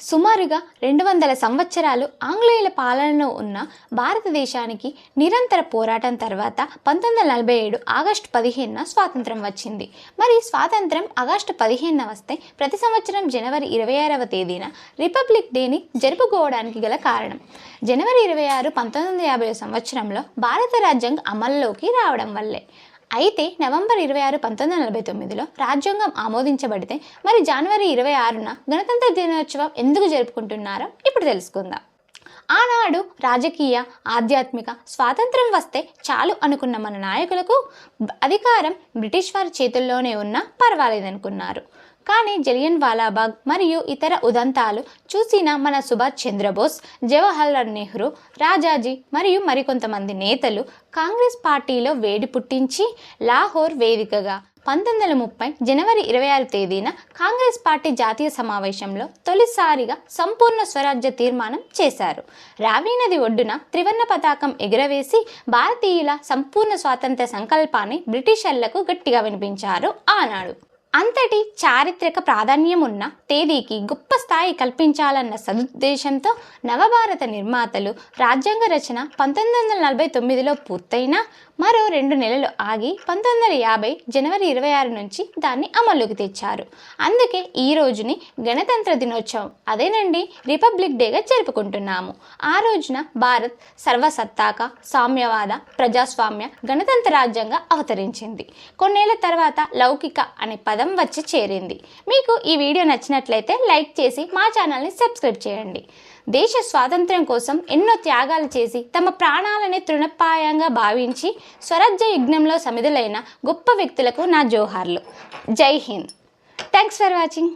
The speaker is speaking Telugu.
సుమారుగా 200 సంవత్సరాలు ఆంగ్లేయుల పాలనలో ఉన్న భారతదేశానికి నిరంతర పోరాటం తర్వాత 1947 ఆగస్టు 15న స్వాతంత్రం వచ్చింది. మరి స్వాతంత్రం ఆగస్టు 15న వస్తే ప్రతి సంవత్సరం జనవరి 26వ తేదీన రిపబ్లిక్ డేని జరుపుకోవడానికి గల కారణం జనవరి 26, 1950 సంవత్సరంలో భారత రాజ్యాంగం అమల్లోకి రావడం వల్లే. అయితే నవంబర్ 26, 1949లో రాజ్యాంగం ఆమోదించబడితే మరి జనవరి 26న గణతంత్ర దినోత్సవం ఎందుకు జరుపుకుంటున్నారో ఇప్పుడు తెలుసుకుందాం. ఆనాడు రాజకీయ, ఆధ్యాత్మిక స్వాతంత్రం వస్తే చాలు అనుకున్న మన నాయకులకు అధికారం బ్రిటిష్ వారి చేతుల్లోనే ఉన్నా పర్వాలేదనుకున్నారు. కానీ జలియన్ వాలాబాగ్ మరియు ఇతర ఉదంతాలు చూసిన మన సుభాష్ చంద్రబోస్, జవహర్లాల్ నెహ్రూ, రాజాజీ మరియు మరికొంతమంది నేతలు కాంగ్రెస్ పార్టీలో వేడి పుట్టించి లాహోర్ వేదికగా 1930 జనవరి 26 తేదీన కాంగ్రెస్ పార్టీ జాతీయ సమావేశంలో తొలిసారిగా సంపూర్ణ స్వరాజ్య తీర్మానం చేశారు. రావి నది ఒడ్డున త్రివర్ణ పతాకం ఎగురవేసి భారతీయుల సంపూర్ణ స్వాతంత్ర సంకల్పాన్ని బ్రిటిషర్లకు గట్టిగా వినిపించారు ఆనాడు. అంతటి చారిత్రక ప్రాధాన్యం ఉన్న తేదీకి గొప్ప స్థాయి కల్పించాలన్న సదుద్దేశంతో నవభారత నిర్మాతలు రాజ్యాంగ రచన 1949లో పూర్తయినా మరో 2 నెలలు ఆగి 1950 జనవరి 26 నుంచి దాన్ని అమలుకి తెచ్చారు. అందుకే ఈ రోజుని గణతంత్ర దినోత్సవం, అదేనండి రిపబ్లిక్ డేగా జరుపుకుంటున్నాము. ఆ రోజున భారత్ సర్వసత్తాక, సామ్యవాద, ప్రజాస్వామ్య గణతంత్ర రాజ్యంగా అవతరించింది. కొన్నేళ్ల తర్వాత లౌకిక అనే పదం వచ్చి చేరింది. మీకు ఈ వీడియో నచ్చినట్లయితే లైక్ చేసి మా ఛానల్ని సబ్స్క్రైబ్ చేయండి. దేశ స్వాతంత్ర్యం కోసం ఎన్నో త్యాగాలు చేసి తమ ప్రాణాలని తృణప్రాయంగా భావించి స్వరాజ్య యజ్ఞంలో సమిధులైన గొప్ప వ్యక్తులకు నా జోహార్లు. జై హింద్. Thanks for watching.